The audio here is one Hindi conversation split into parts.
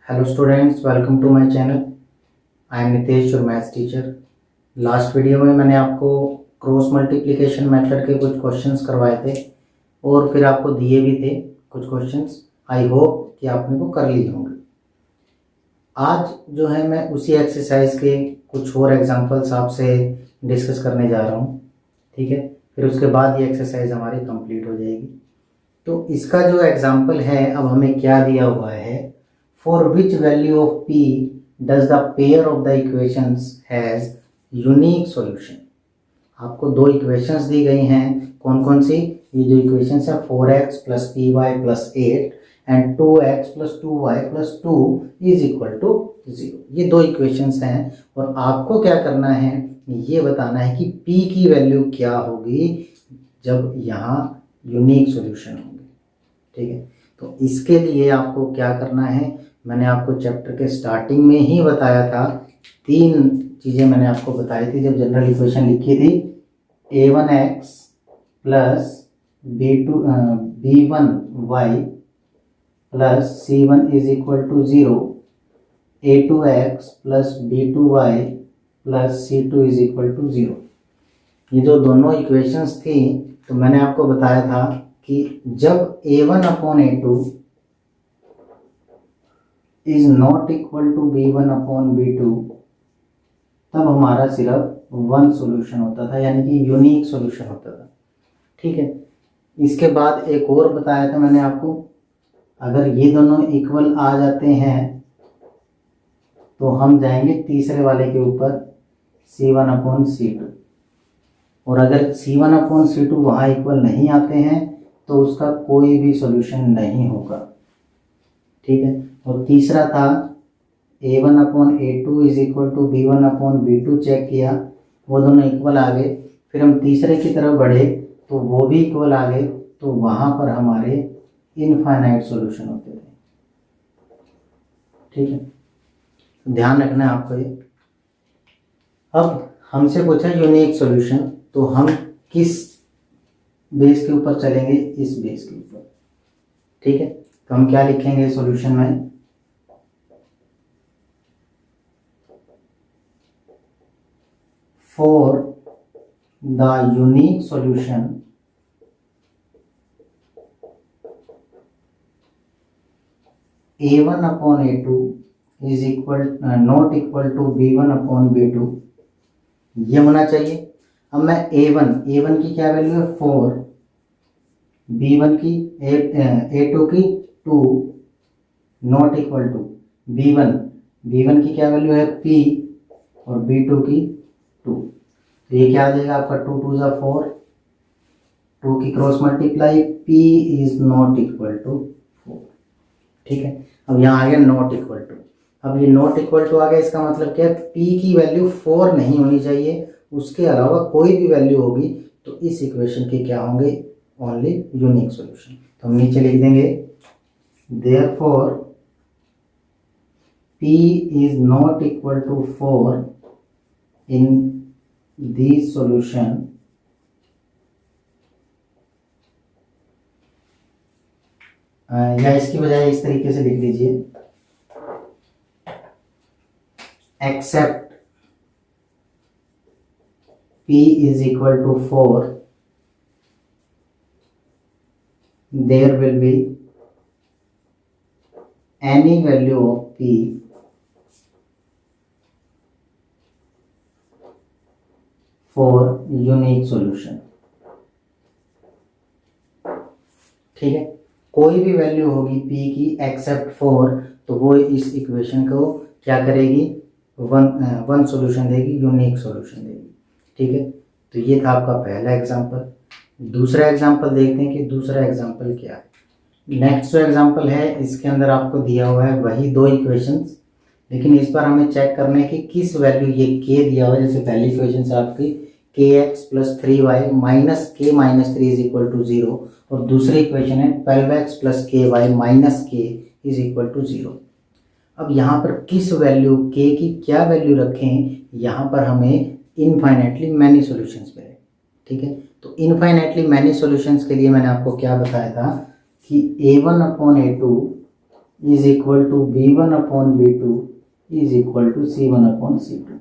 Hello students, welcome to my channel. I am Nitesh, your maths teacher. Last video में मैंने आपको क्रॉस मल्टीप्लिकेशन मेथड के कुछ क्वेश्चंस करवाए थे और फिर आपको दिए भी थे कुछ क्वेश्चंस। आई होप कि आपने वो कर लिए होंगे। आज जो है मैं उसी एक्सरसाइज के कुछ और एग्जांपल्स आपसे डिस्कस करने जा रहा हूँ, ठीक है। फिर उसके बाद ये एक्सरसाइज हमारी कंप्लीट हो जाएगी। तो इसका जो एग्जांपल है, अब हमें क्या दिया हुआ है, for which value of p does the pair of the equations has unique solution. आपको दो इक्वेशंस दी गई हैं, कौन कौन सी? ये जो इक्वेशंस है 4x plus p y plus 8 and 2x plus 2y plus 2 is equal to 0। ये दो इक्वेशंस हैं और आपको क्या करना है, ये बताना है कि p की वैल्यू क्या होगी जब यहाँ यूनिक सॉल्यूशन होंगे, ठीक है। तो इसके लिए आपको क्या करना है, मैंने आपको चैप्टर के स्टार्टिंग में ही बताया था। तीन चीज़ें मैंने आपको बताई थी जब जनरल इक्वेशन लिखी थी। a1x plus b1y plus c1 is equal to 0, a2x plus b2y plus c2 is equal to 0। ये जो दोनों इक्वेशंस थी, तो मैंने आपको बताया था कि जब a1 upon a2 is not equal to b1 upon b2, तब हमारा सिर्फ वन सॉल्यूशन होता था, यानी कि यूनिक सॉल्यूशन होता था, ठीक है। इसके बाद एक और बताया था मैंने आपको, अगर ये दोनों इक्वल आ जाते हैं तो हम जाएंगे तीसरे वाले के ऊपर, c1 अपॉन c2। और अगर c1 अपॉन c2 वहाँ इक्वल नहीं आते हैं तो उसका कोई भी सॉल्यूशन नहीं होगा, ठीक है। और तीसरा था a1 upon a2 is equal to b1 upon b2, check किया, वो दोनों इक्वल आ गए। फिर हम तीसरे की तरफ बढ़े तो वो भी इक्वल आ गए, तो वहाँ पर हमारे इनफाइनाइट सॉल्यूशन होते थे, ठीक है। ध्यान रखना है आपको ये। अब हमसे पूछा यूनिक सॉल्यूशन, तो हम किस बेस के ऊपर चलेंगे? इस बेस के ऊपर, ठीक है। तो हम क्या लिखेंगे सॉल्यूशन में? For the unique solution a1 upon a2 is equal not equal to b1 upon b2, ये होना चाहिए। अब मैं a1 की क्या वैल्यू है 4, b1 की a2 की 2, नॉट इक्वल टू b1 की क्या वैल्यू है p और b2 की 2। तो ये क्या आ जाएगा आपका 2 2 ज़ा 4, 2 की cross multiply, p is not equal to 4, ठीक है। अब यहाँ आ गया नॉट इक्वल टू। अब ये नॉट इक्वल टू आ गया, इसका मतलब क्या है, p की वैल्यू 4 नहीं होनी चाहिए, उसके अलावा कोई भी वैल्यू होगी तो इस इक्वेशन के क्या होंगे? Only unique solution. तो हम नीचे लिख देंगे therefore p is not equal to 4 in this solution या इसकी बजाय इस तरीके से लिख लीजिए, except p is equal to 4, there will be any value of p for unique solution, ठीक है। कोई भी वैल्यू होगी p की एक्सेप्ट 4, तो वो इस इक्वेशन को क्या करेगी? वन सॉल्यूशन देगी, यूनिक सॉल्यूशन देगी, ठीक है। तो ये था आपका पहला एग्जांपल। दूसरा एग्जांपल देखते हैं कि दूसरा एग्जांपल क्या है। नेक्स्ट जो एग्जांपल है, इसके अंदर आपको दिया हुआ है वही दो इक्वेशंस, लेकिन इस बार हमें चेक करना है कि किस वैल्यू, ये k दिया हुआ है, जैसे पहली इक्वेशन से आपकी kx plus 3y minus k minus 3 is equal to 0, और दूसरी इक्वेशन है 12x plus ky minus k is equal to 0। अब यहाँ पर किस वैल्यू k की क्या वैल्यू रखें, यहाँ पर हमें इनफाइनाइटली मैनी सॉल्यूशंस मिले, ठीक है। तो इनफाइनाइटली मैनी सॉल्यूशंस के लिए मैंने आपको क्या बताया था कि a1 upon a2 is equal to B1/B2 is equal to C1/C2।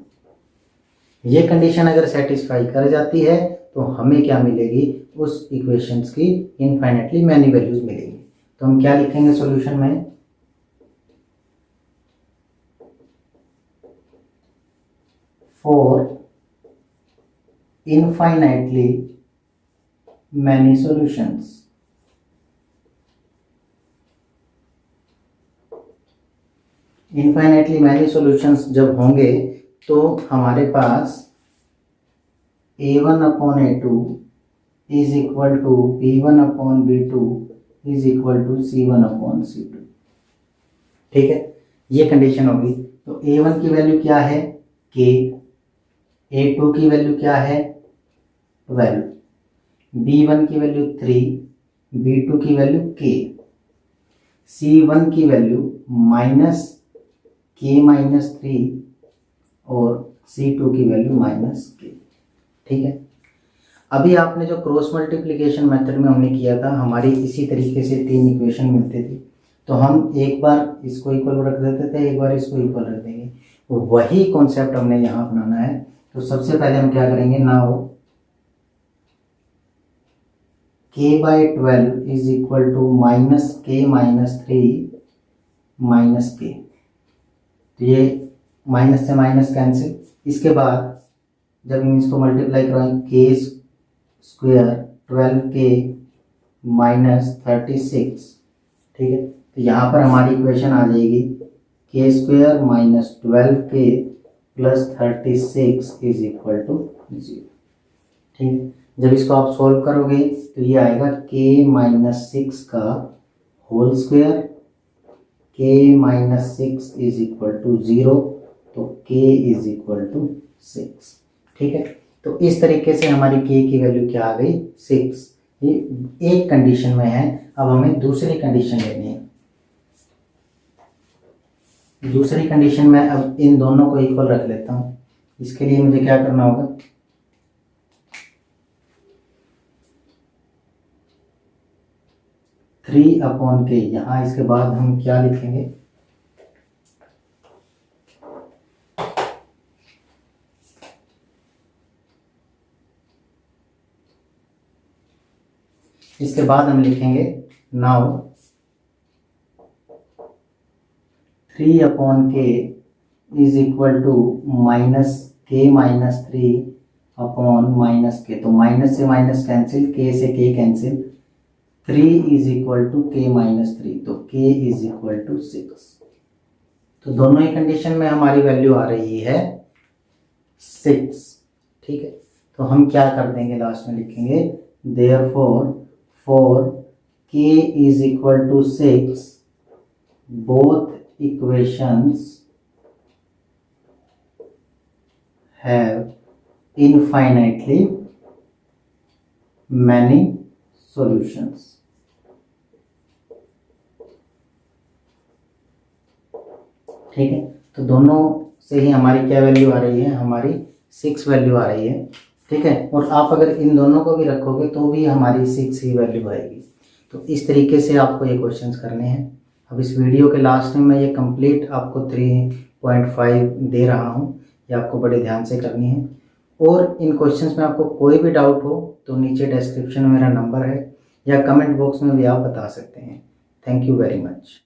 ये कंडीशन अगर सेटिस्फाई कर जाती है तो हमें क्या मिलेगी, उस इक्वेशंस की इनफाइनेटली मैनी वैल्यूज मिलेंगी। तो हम क्या लिखेंगे सॉल्यूशन में, for infinitely many solutions. Infinitely many solutions जब होंगे तो हमारे पास A1/A2 is equal to B1/B2 is equal to C1/C2। ठीक है, ये कंडीशन होगी। तो A1 की वैल्यू क्या है K, A2 की वैल्यू क्या है 12, B1 की वैल्यू 3, B2 की वैल्यू K, C1 की वैल्यू -K-3 और C2 की वैल्यू -K। ठीक है, अभी आपने जो क्रॉस मल्टीप्लिकेशन मेथड में हमने किया था, हमारी इसी तरीके से 3 इक्वेशन मिलते थे। तो हम एक बार इसको इक्वल रख देते थे, एक बार इसको इक्वल रख देंगे। तो वही कॉन्सेप्ट हमने यहाँ अपनाना है। तो सबसे पहले हम क्या करेंगे, now K/12 is equal to -K-3 -K। तो ये माइनस से माइनस कैंसिल। इसके बाद जब हम इसको मल्टीप्लाई करवाएंगे, K² 12K -36। ठीक है, तो यहाँ पर हमारी इक्वेशन आ जाएगी K² -12K + 36 is equal to 0। ठीक है, जब इसको आप सोल्व करोगे तो ये आएगा K-6 का whole square, K-6 is equal to 0, तो K इज इक्वल टू 6। ठीक है, तो इस तरीके से हमारी K की वैल्यू क्या आ गई 6। ये एक कंडीशन में है। अब हमें दूसरी कंडीशन लेनी है। दूसरी कंडीशन में अब इन दोनों को इक्वल रख लेता हूँ। इसके लिए मुझे क्या करना होगा, (3/K). यहाँ इसके बाद हम क्या लिखेंगे, इसके बाद हम लिखेंगे now 3/K is equal to -K-3/-K। तो माइनस से माइनस कैंसिल, K से K cancel, 3 is equal to K-3, तो K इज इक्वल टू 6। तो दोनों ही कंडीशन में हमारी वैल्यू आ रही है 6। ठीक है, तो हम क्या कर देंगे, लास्ट में लिखेंगे therefore for K is equal to 6, both equations have infinitely many solutions। ठीक है, तो दोनों से ही हमारी क्या वैल्यू आ रही है, हमारी 6 वैल्यू आ रही है। ठीक है, और आप अगर इन दोनों को भी रखोगे तो भी हमारी 6 ही वैल्यू आएगी। तो इस तरीके से आपको ये क्वेश्चंस करने हैं। अब इस वीडियो के लास्ट में मैं ये कंप्लीट आपको 3.5 दे रहा हूँ, ये आपको बड़े ध्यान से करनी है। और इन क्वेश्चंस में आपको कोई भी डाउट हो तो नीचे डिस्क्रिप्शन में मेरा नंबर है या कमेंट बॉक्स में भी आप बता सकते हैं। Thank you very much.